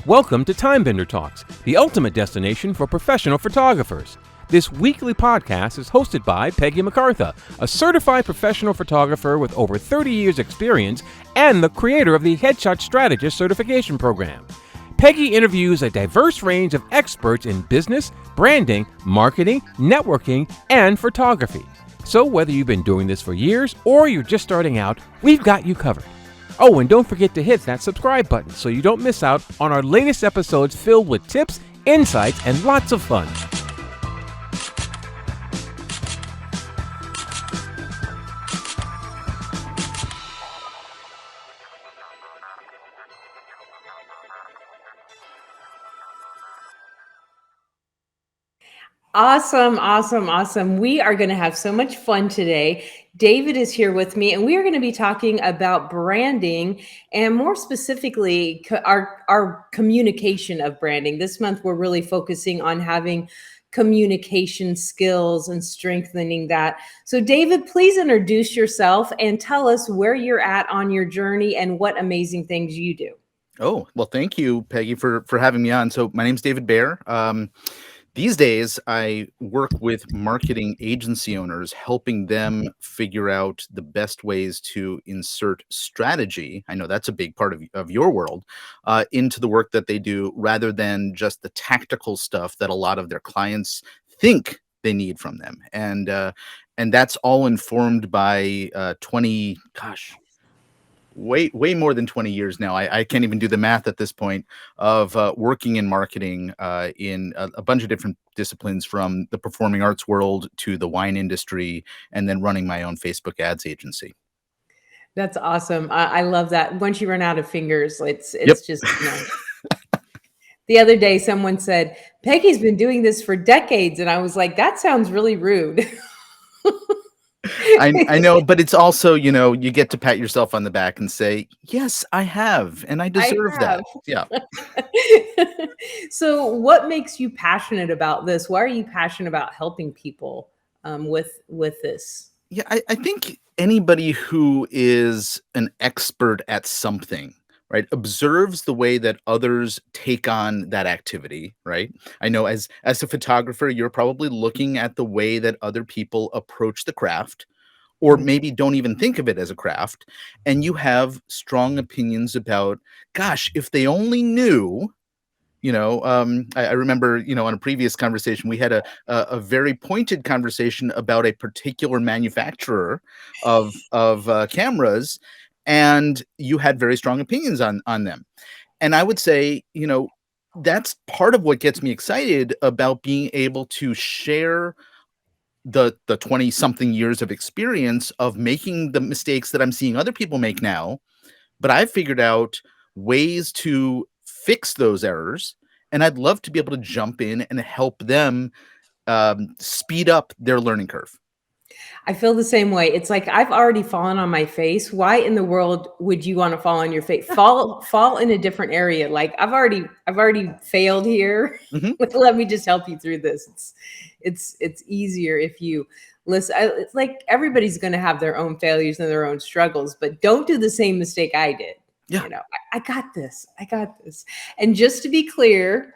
Welcome to TimeBender Talks, the ultimate destination for professional photographers. This weekly podcast is hosted by Peggy McCartha, a certified professional photographer with over 30 years experience and the creator of the Headshot Strategist certification program. Peggy interviews a diverse range of experts in business, branding, marketing, networking, and photography. So whether you've been doing this for years or you're just starting out, we've got you covered. Oh, and don't forget to hit that subscribe button so you don't miss out on our latest episodes filled with tips, insights, and lots of fun. Awesome. We are going to have so much fun today. David is here with me, and we are going to be talking about branding and more specifically, our communication of branding. This month, we're really focusing on having communication skills and strengthening that. So David, please introduce yourself and tell us where you're at on your journey and what amazing things you do. Oh, well, thank you, Peggy, for having me on. So my name's David Baer. These days, I work with marketing agency owners, helping them figure out the best ways to insert strategy. I know that's a big part of your world, into the work that they do, rather than just the tactical stuff that a lot of their clients think they need from them. And that's all informed by 20, way more than 20 years now. I can't even do the math at this point of working in marketing in a bunch of different disciplines, from the performing arts world to the wine industry, and then running my own Facebook ads agency. That's awesome. I love that. Once you run out of fingers, it's Yep. just, The other day, someone said, Peggy's been doing this for decades. And I was like, that sounds really rude. I know, but it's also, you get to pat yourself on the back and say, yes, I have, and I deserve that. Yeah. So what makes you passionate about this? Why are you passionate about helping people with this? Yeah, I think anybody who is an expert at something, right, observes the way that others take on that activity, right? I know as a photographer, you're probably looking at the way that other people approach the craft, or maybe don't even think of it as a craft, and you have strong opinions about, gosh, if they only knew. I remember, on a previous conversation, we had a very pointed conversation about a particular manufacturer of cameras, and you had very strong opinions on them. And I would say, that's part of what gets me excited about being able to share the 20 something years of experience of making the mistakes that I'm seeing other people make now. But I've figured out ways to fix those errors, and I'd love to be able to jump in and help them speed up their learning curve. I feel the same way. It's like, I've already fallen on my face. Why in the world would you want to fall on your face? Fall in a different area. Like, I've already failed here. Mm-hmm. Let me just help you through this. It's easier if you listen. It's like, everybody's going to have their own failures and their own struggles, but don't do the same mistake I did. Yeah. I got this. And just to be clear,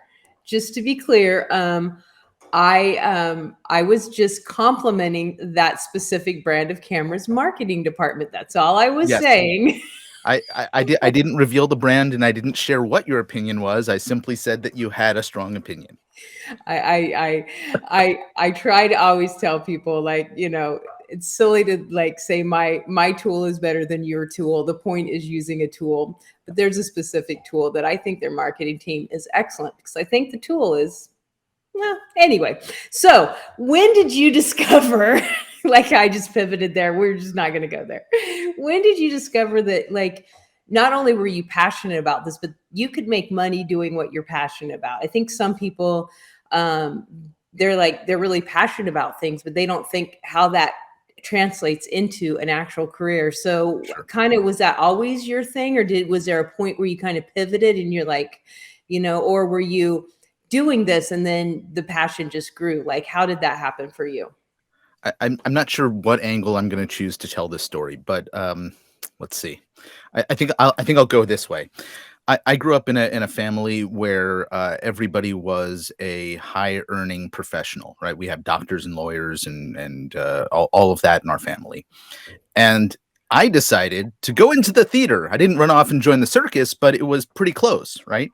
I was just complimenting that specific brand of cameras marketing department. That's all I was saying. I didn't reveal the brand, and I didn't share what your opinion was. I simply said that you had a strong opinion. I try to always tell people, like, it's silly to say my tool is better than your tool. The point is using a tool, but there's a specific tool that I think their marketing team is excellent, because I think the tool is, well, anyway. So when did you discover, like, I just pivoted there. We're just not going to go there. When did you discover that, like, not only were you passionate about this, but you could make money doing what you're passionate about? I think some people, they're really passionate about things, but they don't think how that translates into an actual career. So kind of, was that always your thing, or was there a point where you kind of pivoted and you're like, or were you doing this and then the passion just grew? Like, how did that happen for you? I'm not sure what angle I'm going to choose to tell this story, but let's see. I think I'll go this way. I grew up in a family where everybody was a high earning professional, right? We have doctors and lawyers and all of that in our family. And I decided to go into the theater. I didn't run off and join the circus, but it was pretty close, right?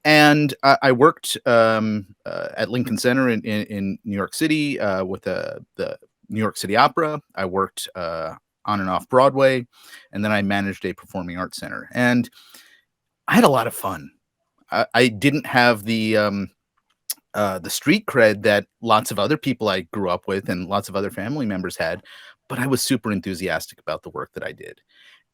And I worked at Lincoln Center in New York City with the New York City Opera. I worked on and off Broadway, and then I managed a performing arts center. And I had a lot of fun. I didn't have the street cred that lots of other people I grew up with and lots of other family members had, but I was super enthusiastic about the work that I did.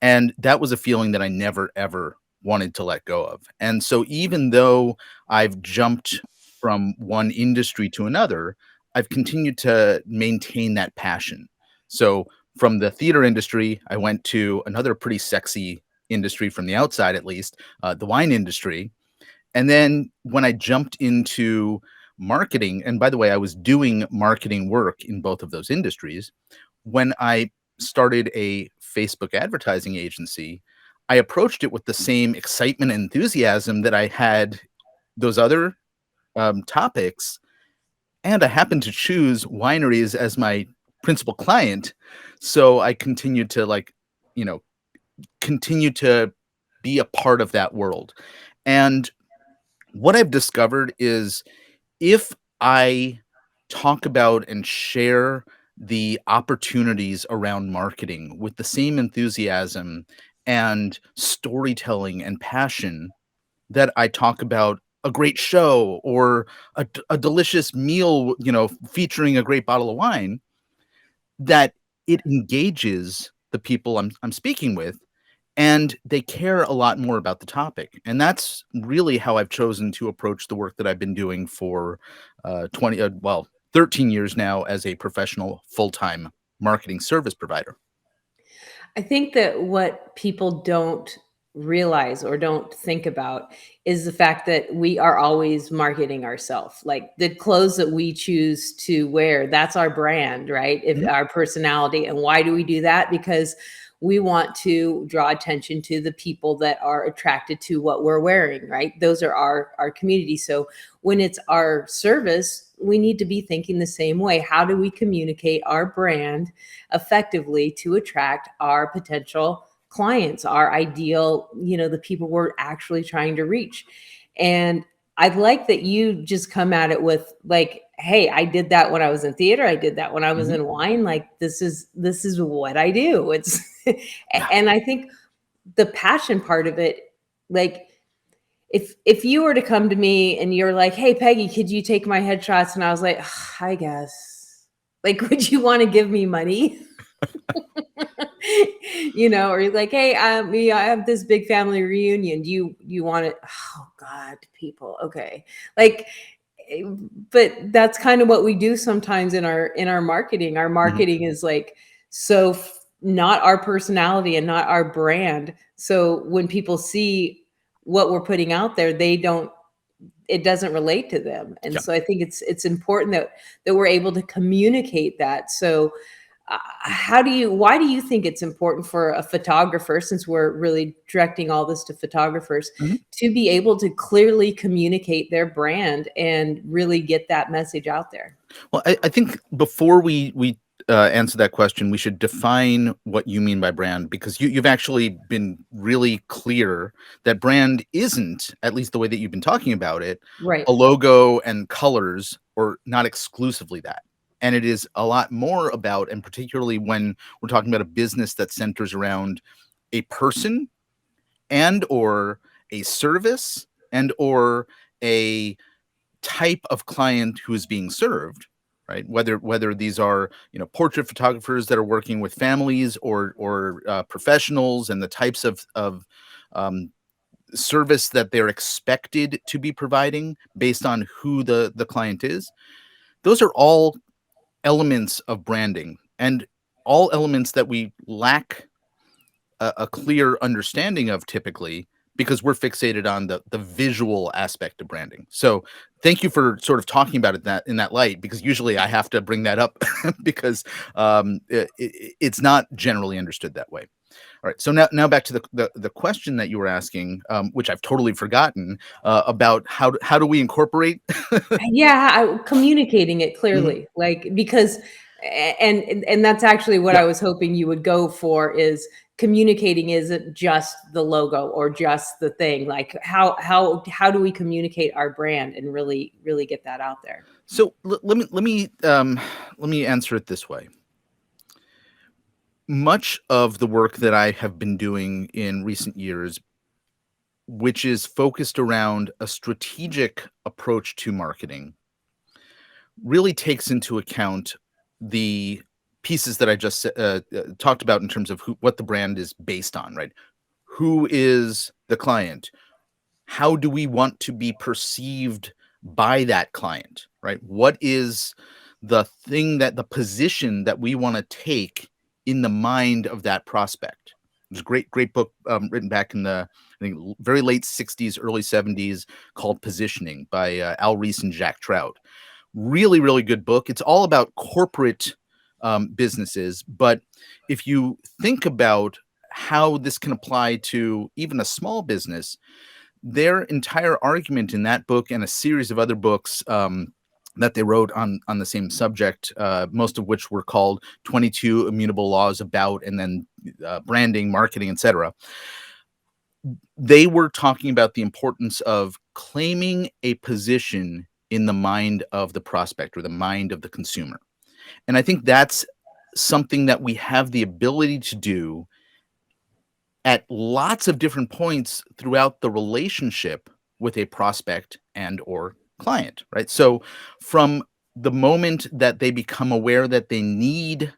And that was a feeling that I never ever wanted to let go of. And so even though I've jumped from one industry to another, I've continued to maintain that passion. So from the theater industry, I went to another pretty sexy industry from the outside, at least, the wine industry. And then when I jumped into marketing, and by the way, I was doing marketing work in both of those industries. When I started a Facebook advertising agency, I approached it with the same excitement and enthusiasm that I had those other topics. And I happened to choose wineries as my principal client. So I continued to you know, continue to be a part of that world. And what I've discovered is if I talk about and share the opportunities around marketing with the same enthusiasm and storytelling and passion that I talk about a great show or a delicious meal, featuring a great bottle of wine, that it engages the people I'm speaking with, and they care a lot more about the topic. And that's really how I've chosen to approach the work that I've been doing for 13 years now as a professional full-time marketing service provider. I think that what people don't realize or don't think about is the fact that we are always marketing ourselves. Like the clothes that we choose to wear, that's our brand, right? If Mhm. our personality. And why do we do that? Because we want to draw attention to the people that are attracted to what we're wearing, right? Those are our community. So when it's our service, we need to be thinking the same way. How do we communicate our brand effectively to attract our potential clients, our ideal, the people we're actually trying to reach? And I like that you just come at it with like, hey, I did that when I was in theater. I did that when I was Mhm. in wine. Like this is what I do. It's Yeah. and I think the passion part of it, like if you were to come to me and you're like, hey Peggy, could you take my headshots? And I was like, I guess. Like, would you want to give me money? Or you're like, hey, I have this big family reunion. Do you want it? Oh God, people. Okay. Like, eh, but that's kind of what we do sometimes in our marketing. Our Mhm. marketing is like not our personality and not our brand. So when people see what we're putting out there, it doesn't relate to them. And Yeah. so I think it's important that we're able to communicate that. So why do you think it's important for a photographer, since we're really directing all this to photographers, Mhm. to be able to clearly communicate their brand and really get that message out there? Well, I think before we answer that question, we should define what you mean by brand, because you've actually been really clear that brand isn't, at least the way that you've been talking about it, Right. a logo and colors, or not exclusively that. And it is a lot more about, and particularly when we're talking about a business that centers around a person and or a service and or a type of client who is being served, right? Whether these are portrait photographers that are working with families or professionals, and the types of um, service that they're expected to be providing based on who the client is. Those are all elements of branding, and all elements that we lack a clear understanding of, typically, because we're fixated on the visual aspect of branding. So thank you for sort of talking about it that in that light, because usually I have to bring that up because it's not generally understood that way. All right. So now back to the question that you were asking, which I've totally forgotten, about how do we incorporate? Yeah, communicating it Mhm. clearly, like, because and that's actually what Yeah. I was hoping you would go for, is communicating isn't just the logo or just the thing. Like, how do we communicate our brand and really get that out there? So let me answer it this way. Much of the work that I have been doing in recent years, which is focused around a strategic approach to marketing, really takes into account the pieces that I just talked about in terms of what the brand is based on, right? Who is the client? How do we want to be perceived by that client, right? What is the position that we want to take in the mind of that prospect? There's a great book written back in the, I think, very late 60s, early 70s, called Positioning by Al Reese and Jack Trout. Really good book. It's all about corporate businesses. But if you think about how this can apply to even a small business, their entire argument in that book and a series of other books that they wrote on the same subject, most of which were called 22 Immutable Laws About, and then Branding, Marketing, etc. They were talking about the importance of claiming a position in the mind of the prospect or the mind of the consumer. And I think that's something that we have the ability to do at lots of different points throughout the relationship with a prospect and or client, right? So from the moment that they become aware that they need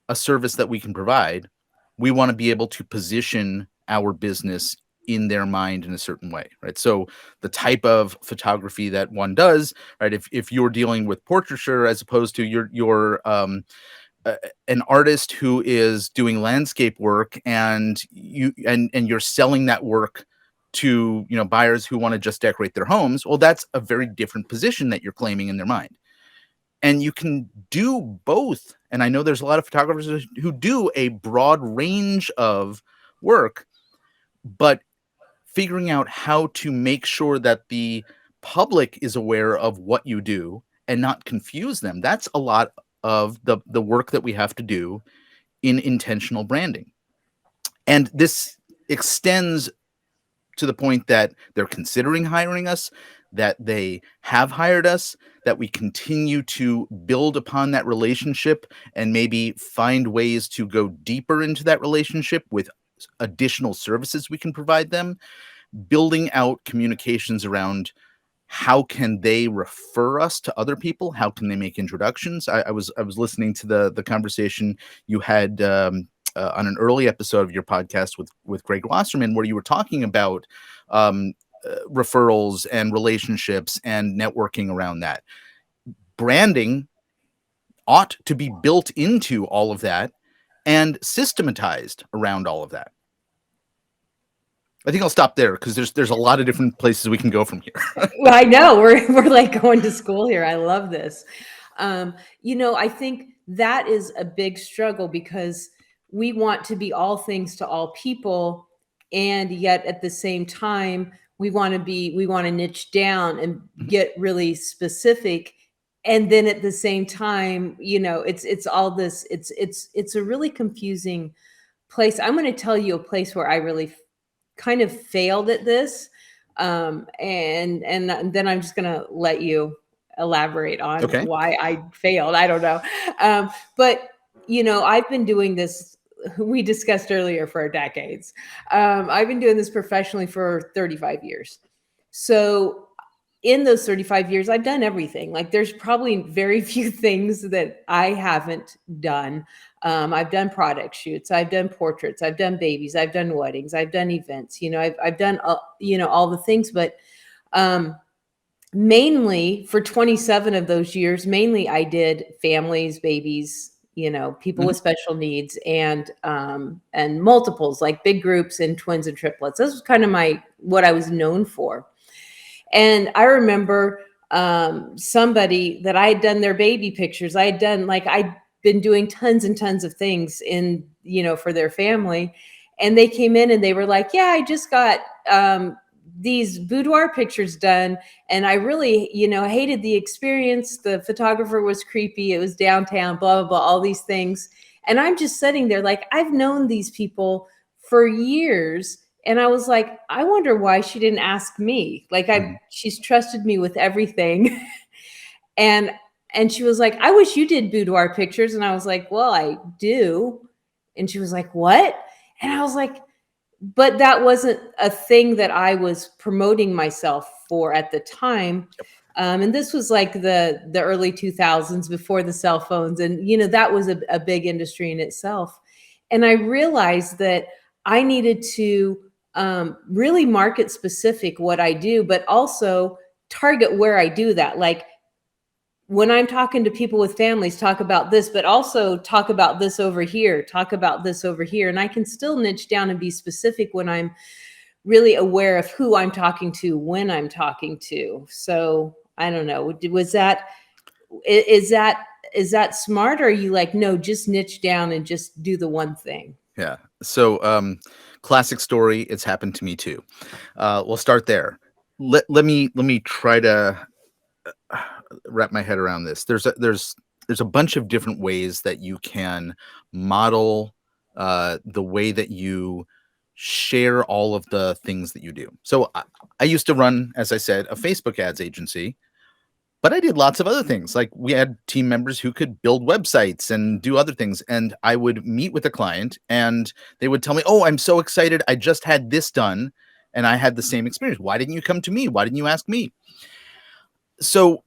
a service that we can provide, we want to be able to position our business in their mind in a certain way, right? So the type of photography that one does, right? If you're dealing with portraiture as opposed to uh, an artist who is doing landscape work, and you're selling that work to, buyers who want to just decorate their homes, well, that's a very different position that you're claiming in their mind. And you can do both. And I know there's a lot of photographers who do a broad range of work, but figuring out how to make sure that the public is aware of what you do and not confuse them, that's a lot of the work that we have to do in intentional branding. And this extends to the point that they're considering hiring us, that they have hired us, that we continue to build upon that relationship and maybe find ways to go deeper into that relationship with additional services we can provide them, building out communications around how can they refer us to other people, how can they make introductions. I was listening to the conversation you had on an early episode of your podcast with Greg Wasserman, where you were talking about um, referrals and relationships and networking around that. Branding ought to be built into all of that and systematized around all of that. I think I'll stop there because there's a lot of different places we can go from here. Well, I know we're like going to school here. I love this. I think that is a big struggle, because we want to be all things to all people, and yet at the same time we want to niche down and get really specific. And then at the same time, it's all this, it's a really confusing place. I'm going to tell you a place where I really kind of failed at this. And then I'm just gonna let you elaborate on Okay. why I failed. I don't know. But I've been doing this, we discussed earlier, for decades. I've been doing this professionally for 35 years. So in those 35 years, I've done everything. Like, there's probably very few things that I haven't done. I've done product shoots, I've done portraits, I've done babies, I've done weddings, I've done events. I've done all the things. But mainly for 27 of those years, mainly I did families, babies, people with special needs, and multiples, like big groups and twins and triplets. This was kind of what I was known for. And I remember somebody that I had done their baby pictures. I had done, like, been doing tons and tons of things in, for their family. And they came in and they were like, yeah, I just got these boudoir pictures done. And I really, hated the experience. The photographer was creepy. It was downtown, blah, blah, blah, all these things. And I'm just sitting there like, I've known these people for years. And I was like, I wonder why she didn't ask me. Like she's trusted me with everything. and she was like, I wish you did boudoir pictures. And I was like, well, I do. And she was like, what? And I was like, but that wasn't a thing that I was promoting myself for at the time. And this was like the early 2000s, before the cell phones. And, that was a big industry in itself. And I realized that I needed to really market specific what I do, but also target where I do that. Like, when I'm talking to people with families, talk about this, but also talk about this over here, talk about this over here. And I can still niche down and be specific when I'm really aware of who I'm talking to, when I'm talking to. So I don't know. Is that smart? Or are you like, no, just niche down and just do the one thing? Yeah. So classic story. It's happened to me too. We'll start there. Let me try to wrap my head around this. There's a bunch of different ways that you can model the way that you share all of the things that you do. So I used to run, as I said, a Facebook ads agency, but I did lots of other things. Like, we had team members who could build websites and do other things. And I would meet with a client and they would tell me, oh, I'm so excited. I just had this done. And I had the same experience. Why didn't you come to me? Why didn't you ask me? So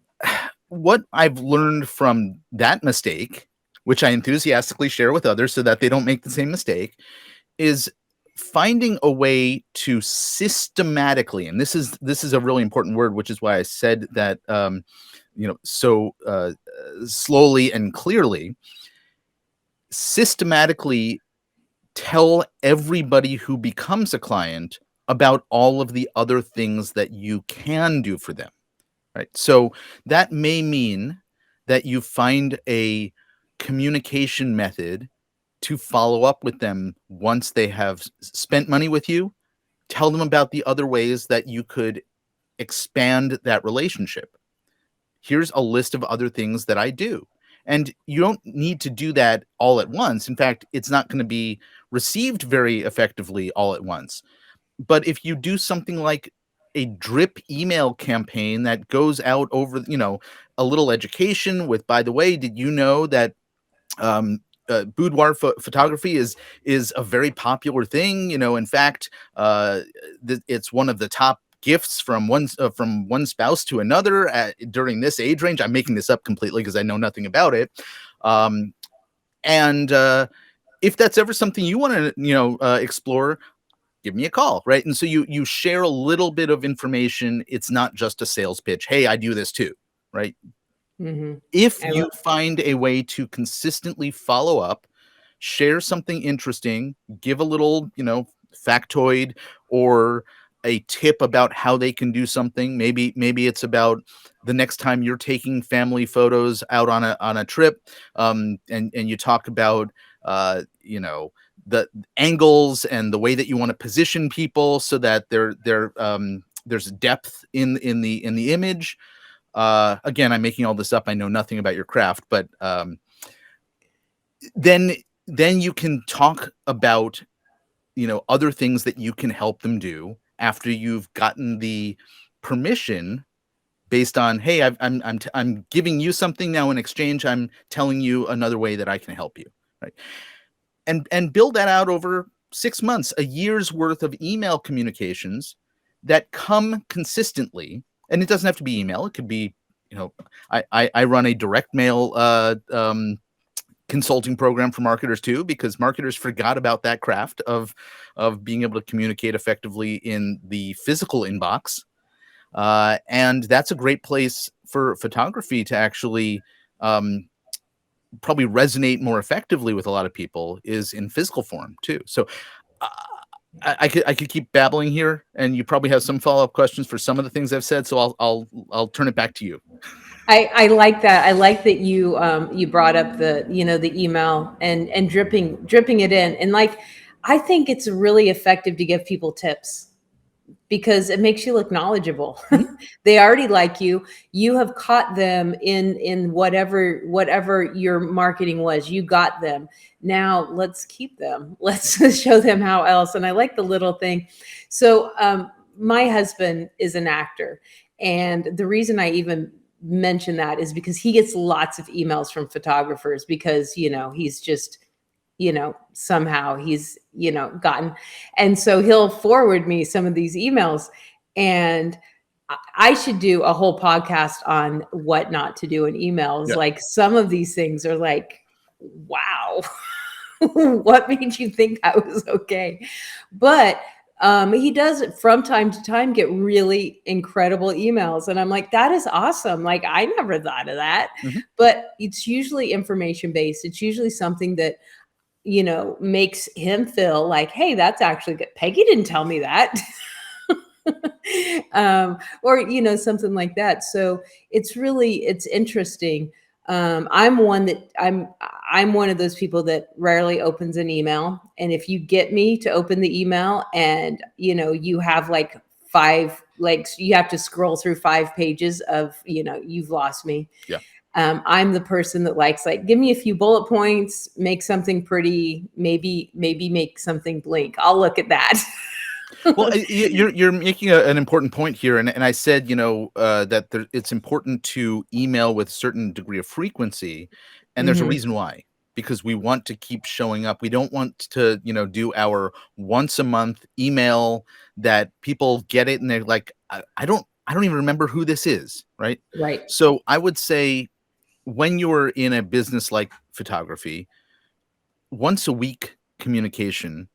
what I've learned from that mistake, which I enthusiastically share with others so that they don't make the same mistake, is finding a way to systematically, and this is a really important word, which is why I said that, so slowly and clearly, systematically tell everybody who becomes a client about all of the other things that you can do for them. Right. So that may mean that you find a communication method to follow up with them once they have spent money with you. Tell them about the other ways that you could expand that relationship. Here's a list of other things that I do. And you don't need to do that all at once. In fact, it's not going to be received very effectively all at once. But if you do something like a drip email campaign that goes out over, a little education with, by the way, did you know that boudoir photography is a very popular thing? In fact, it's one of the top gifts from one spouse to another during this age range. I'm making this up completely because I know nothing about it. And if that's ever something you want to, explore, give me a call, right? And so you share a little bit of information. It's not just a sales pitch. Hey, I do this too, right? Mm-hmm. If you find a way to consistently follow up, share something interesting, give a little, factoid or a tip about how they can do something. Maybe it's about the next time you're taking family photos out on a trip, and you talk about, the angles and the way that you want to position people so that there's depth in the image. Again, I'm making all this up. I know nothing about your craft, but then you can talk about, other things that you can help them do after you've gotten the permission based on, hey, I'm giving you something now. In exchange, I'm telling you another way that I can help you, right? And build that out over 6 months, a year's worth of email communications that come consistently. And it doesn't have to be email. It could be, I run a direct mail consulting program for marketers too, because marketers forgot about that craft of being able to communicate effectively in the physical inbox. And that's a great place for photography to actually probably resonate more effectively with a lot of people, is in physical form too. So I could keep babbling here, and you probably have some follow-up questions for some of the things I've said. So I'll turn it back to you. I like that. I like that you brought up the, the email and dripping it in. And like, I think it's really effective to give people tips because it makes you look knowledgeable. Mhm. They already like you. You have caught them in whatever your marketing was. You got them. Now let's keep them. Let's show them how else. And I like the little thing. So my husband is an actor, and the reason I even mention that is because he gets lots of emails from photographers because he's just somehow he's gotten, and so he'll forward me some of these emails, and I should do a whole podcast on what not to do in emails. Yeah. Like, some of these things are like, wow. What made you think that was okay? But he does from time to time get really incredible emails, and I'm like, that is awesome. Like, I never thought of that. Mhm. But it's usually information based. It's usually something that makes him feel like, hey, that's actually good. Peggy didn't tell me that. Or, something like that. So it's interesting. I'm one of those people that rarely opens an email. And if you get me to open the email and, you have like you have to scroll through 5 pages of, you've lost me. Yeah. I'm the person that likes, like, give me a few bullet points, make something pretty, maybe make something blink. I'll look at that. Well, you're making an important point here, and I said, that it's important to email with a certain degree of frequency, and there's a Mhm. reason why. Because we want to keep showing up. We don't want to, do our once a month email that people get it and they're like, I don't even remember who this is, right? Right. So I would say when you're in a business like photography, once a week communication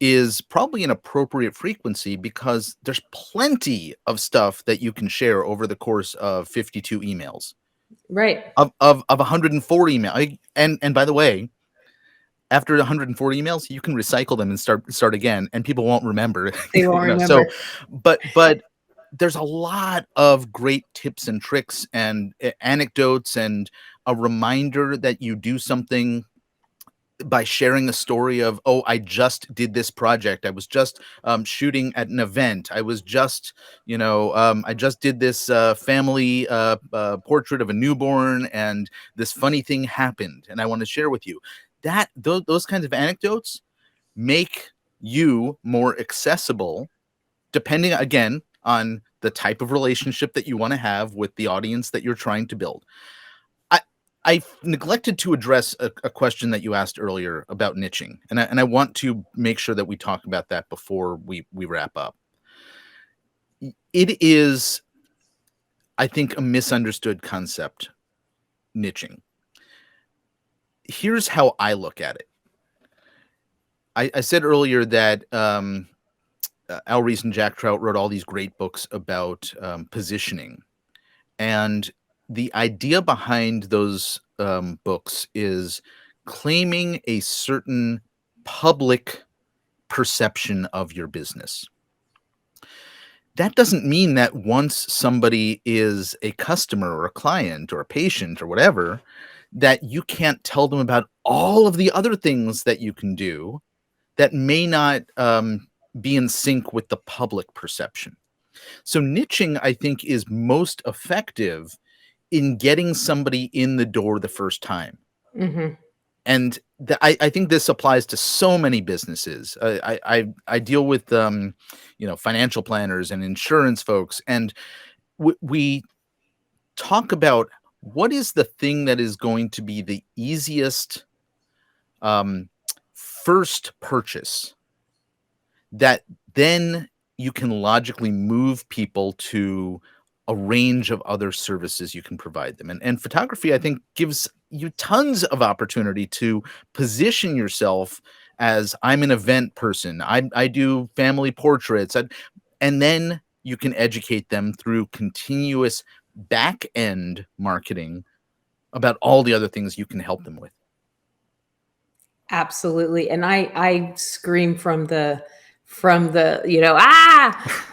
is probably an appropriate frequency because there's plenty of stuff that you can share over the course of 52 emails Right. of 104 email. And by the way, after 140 emails, you can recycle them and start again, and people won't remember. They won't So, remember. but there's a lot of great tips and tricks and anecdotes and a reminder that you do something by sharing a story of, oh, I just did this project, I was just shooting at an event, I was just I just did this family portrait of a newborn, and this funny thing happened and I want to share with you. Those kinds of anecdotes make you more accessible, depending again on the type of relationship that you want to have with the audience that you're trying to build. I I neglected to address a question that you asked earlier about niching, and I want to make sure that we talk about that before we wrap up. It is, I think, a misunderstood concept, niching. Here's how I look at it. I said earlier that Al Reese and Jack Trout wrote all these great books about positioning, and the idea behind those books is claiming a certain public perception of your business. That doesn't mean that once somebody is a customer or a client or a patient or whatever, that you can't tell them about all of the other things that you can do that may not be in sync with the public perception. So niching, I think, is most effective in getting somebody in the door the first time. Hmm. And I think this applies to so many businesses. I deal with financial planners and insurance folks, and we talk about what is the thing that is going to be the easiest um, first purchase that then you can logically move people to a range of other services you can provide them. And photography, I think, gives you tons of opportunity to position yourself as, I'm an event person. I do family portraits. And then you can educate them through continuous back end marketing about all the other things you can help them with. Absolutely. And I scream from from the,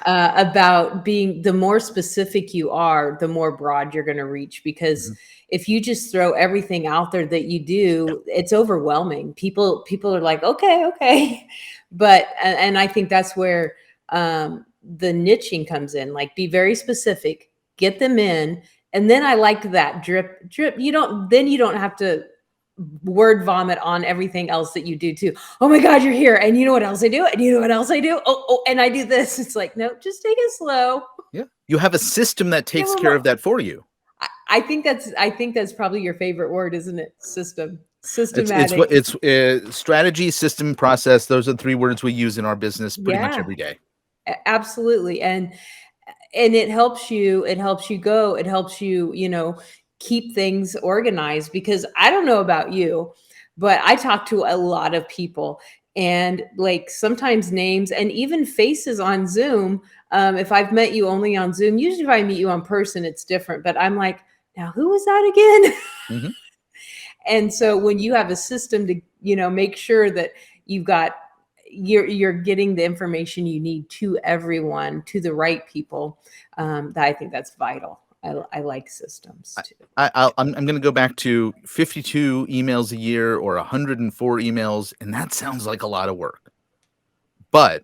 about being, the more specific you are, the more broad you're going to reach. Because Mhm. if you just throw everything out there that you do, it's overwhelming. People are like, okay. But, and I think that's where the niching comes in. Like, be very specific, get them in. And then I liked that drip. You don't have to word vomit on everything else that you do too. Oh my God, you're here. And you know what else I do? And you know what else I do? Oh, and I do this. It's like, no, just take it slow. Yeah. You have a system that Give takes 'em care of that for you. I think that's probably your favorite word, isn't it? System, It's systematic. what it's strategy, system, process. Those are the 3 words we use in our business pretty much Yeah, every day. absolutely. And it helps you, keep things organized. Because I don't know about you, but I talk to a lot of people, and like sometimes names and even faces on Zoom. If I've met you only on Zoom, usually if I meet you in person, it's different. But I'm like, now who was that again? Mhm. And so when you have a system to, make sure that you've got, you're getting the information you need to everyone, to the right people, that I think that's vital. I like systems too. I'm going to go back to 52 emails a year or 104 emails, and that sounds like a lot of work. But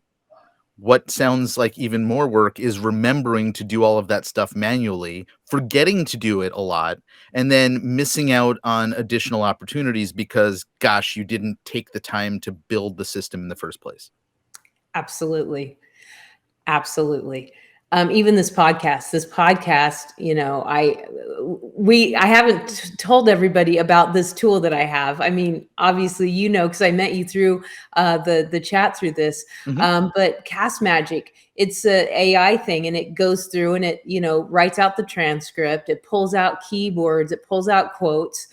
what sounds like even more work is remembering to do all of that stuff manually, forgetting to do it a lot, and then missing out on additional opportunities because, gosh, you didn't take the time to build the system in the first place. Absolutely. Absolutely. Even this podcast, I haven't told everybody about this tool that I have. I mean, obviously, because I met you through the chat through this. Mhm. But Cast Magic, it's a AI thing, and it goes through and it, writes out the transcript. It pulls out keywords. It pulls out quotes,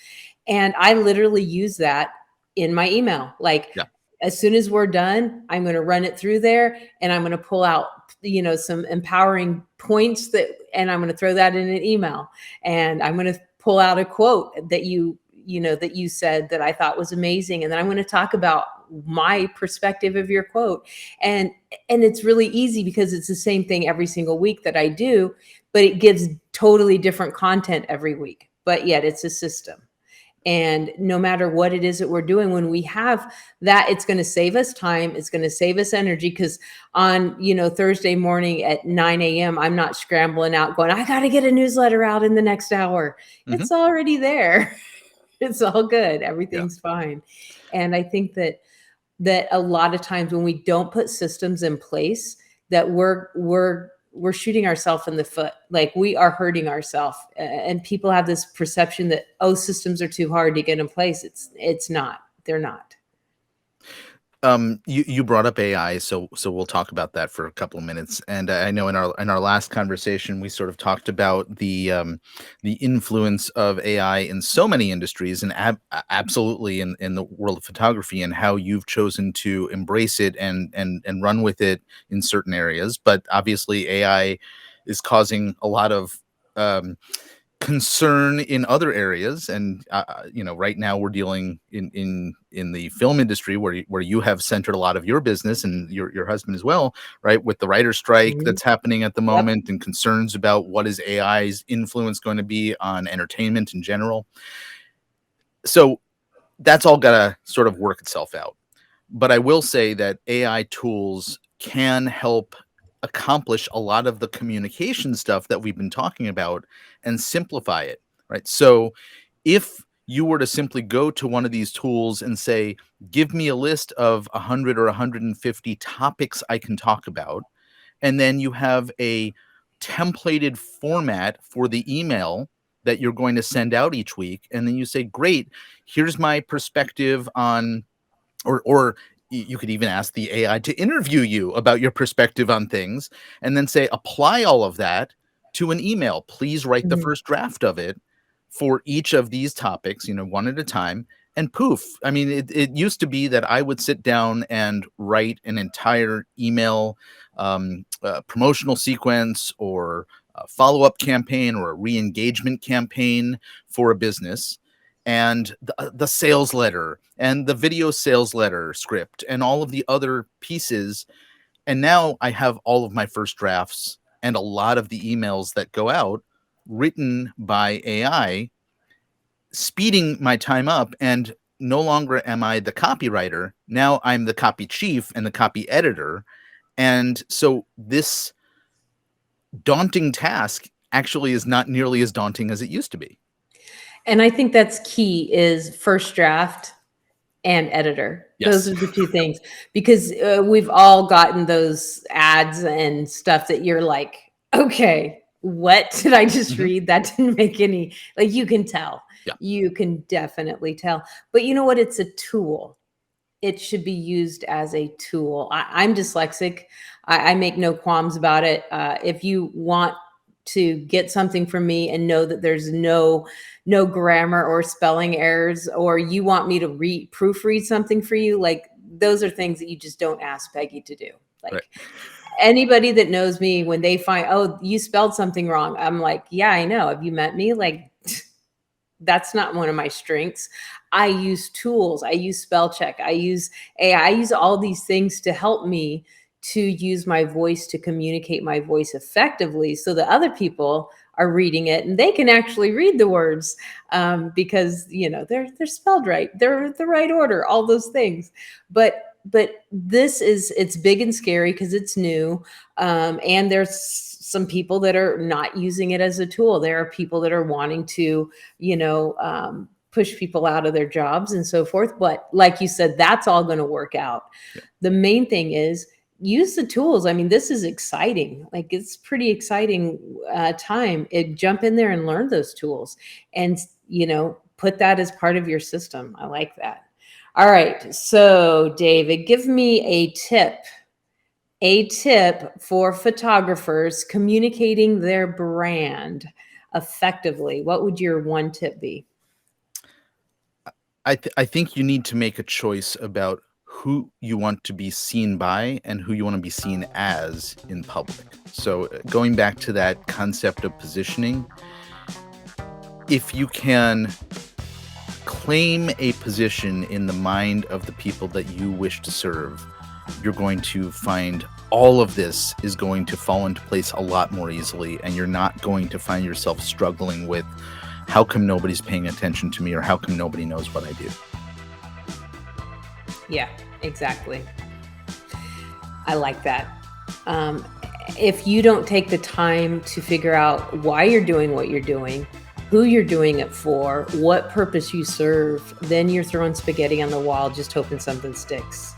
and I literally use that in my email. Like, Yeah. as soon as we're done, I'm going to run it through there, and I'm going to pull out, some empowering points and I'm going to throw that in an email, and I'm going to pull out a quote that that you said that I thought was amazing. And then I'm going to talk about my perspective of your quote. And it's really easy because it's the same thing every single week that I do, but it gives totally different content every week, but yet it's a system. And no matter what it is that we're doing, when we have that, it's going to save us time. It's going to save us energy. Because on, Thursday morning at 9 a.m., I'm not scrambling out going, I got to get a newsletter out in the next hour. Mhm. It's already there. It's all good. Yeah. Everything's fine. And I think that a lot of times when we don't put systems in place, that we're shooting ourselves in the foot. Like, we are hurting ourselves. And people have this perception that, oh, systems are too hard to get in place. It's not. They're not. You brought up AI, so we'll talk about that for a couple of minutes. And I know in our last conversation we sort of talked about the influence of AI in so many industries, and absolutely in the world of photography, and how you've chosen to embrace it and run with it in certain areas. But obviously, AI is causing a lot of concern in other areas. And right now we're dealing in the film industry, where you have centered a lot of your business, and your husband as well, right, with the writer strike Mhm. that's happening at the Yep. moment, and concerns about what is AI's influence going to be on entertainment in general. So that's all got to sort of work itself out. But I will say that AI tools can help accomplish a lot of the communication stuff that we've been talking about, and simplify it, right? So if you were to simply go to one of these tools and say, give me a list of 100 or 150 topics I can talk about, and then you have a templated format for the email that you're going to send out each week, and then you say, great, here's my perspective on, or you could even ask the AI to interview you about your perspective on things, and then say, apply all of that to an email. Please write the Mhm. first draft of it for each of these topics, one at a time. And poof. I mean, it used to be that I would sit down and write an entire email promotional sequence, or a follow-up campaign, or a re-engagement campaign for a business, and the sales letter, and the video sales letter script, and all of the other pieces. And now I have all of my first drafts and a lot of the emails that go out written by AI, speeding my time up. And no longer am I the copywriter. Now I'm the copy chief and the copy editor. And so this daunting task actually is not nearly as daunting as it used to be. And I think that's key, is first draft and editor. Yes. Those are the two things, because we've all gotten those ads and stuff that you're like, okay, what did I just read? That didn't make any, like, you can tell. Yeah. You can definitely tell. But you know what? It's a tool. It should be used as a tool. I'm dyslexic. I make no qualms about it. If you want to get something from me and know that there's no grammar or spelling errors, or you want me to proofread something for you, like, those are things that you just don't ask Peggy to do. Like, right. Anybody that knows me, when they find, oh, you spelled something wrong, I'm like, yeah, I know. Have you met me? Like, that's not one of my strengths. I use tools. I use spell check. I use AI. I use all these things to help me to use my voice, to communicate my voice effectively, so that other people are reading it and they can actually read the words, because, you know, they're spelled right. They're the right order, all those things. But this is, it's big and scary because it's new. And there's some people that are not using it as a tool. There are people that are wanting to, you know, push people out of their jobs and so forth. But like you said, that's all going to work out. Yeah. The main thing is, use the tools. I mean, this is exciting. Like, it's pretty exciting time. Jump in there and learn those tools, and, you know, put that as part of your system. I like that. All right. So David, give me a tip for photographers communicating their brand effectively. What would your one tip be? I think you need to make a choice about who you want to be seen by and who you want to be seen as in public. So going back to that concept of positioning, if you can claim a position in the mind of the people that you wish to serve, you're going to find all of this is going to fall into place a lot more easily, and you're not going to find yourself struggling with, how come nobody's paying attention to me, or how come nobody knows what I do? Yeah, exactly. I like that. If you don't take the time to figure out why you're doing what you're doing, who you're doing it for, what purpose you serve, then you're throwing spaghetti on the wall, just hoping something sticks.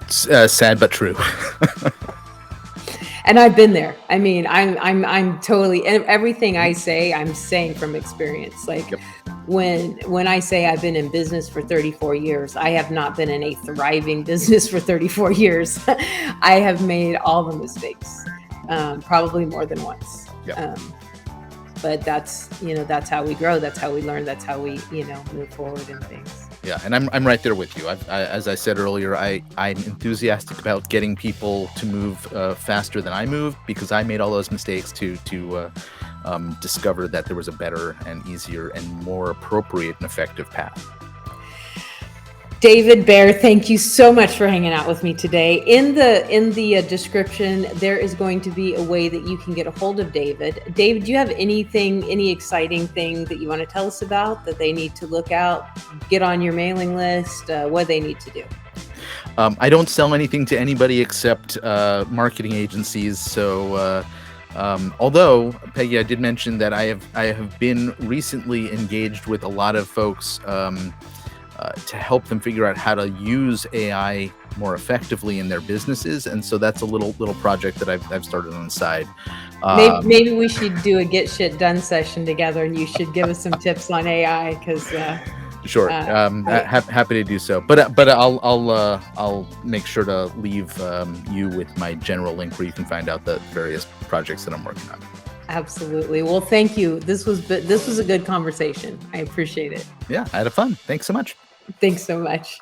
It's sad but true. And I've been there. I mean, I'm totally, everything I say, I'm saying from experience. Like, Yep. when I say I've been in business for 34 years, I have not been in a thriving business for 34 years. I have made all the mistakes, probably more than once. Yep. But that's, you know, that's how we grow. That's how we learn. That's how we, you know, move forward in things. Yeah, and I'm right there with you. As I said earlier, I'm enthusiastic about getting people to move faster than I moved, because I made all those mistakes to discover that there was a better and easier and more appropriate and effective path. David Baer, thank you so much for hanging out with me today. In the description, there is going to be a way that you can get a hold of David. David, do you have any exciting thing that you want to tell us about, that they need to look out, get on your mailing list, what they need to do? I don't sell anything to anybody except marketing agencies. So, although, Peggy, I did mention that I have been recently engaged with a lot of folks to help them figure out how to use AI more effectively in their businesses, and so that's a little project that I've started on the side. Maybe we should do a get shit done session together, and you should give us some tips on AI, because sure, happy to do so. But I'll make sure to leave you with my general link where you can find out the various projects that I'm working on. Absolutely. Well, thank you. This was a good conversation. I appreciate it. Yeah, I had fun. Thanks so much. Thanks so much.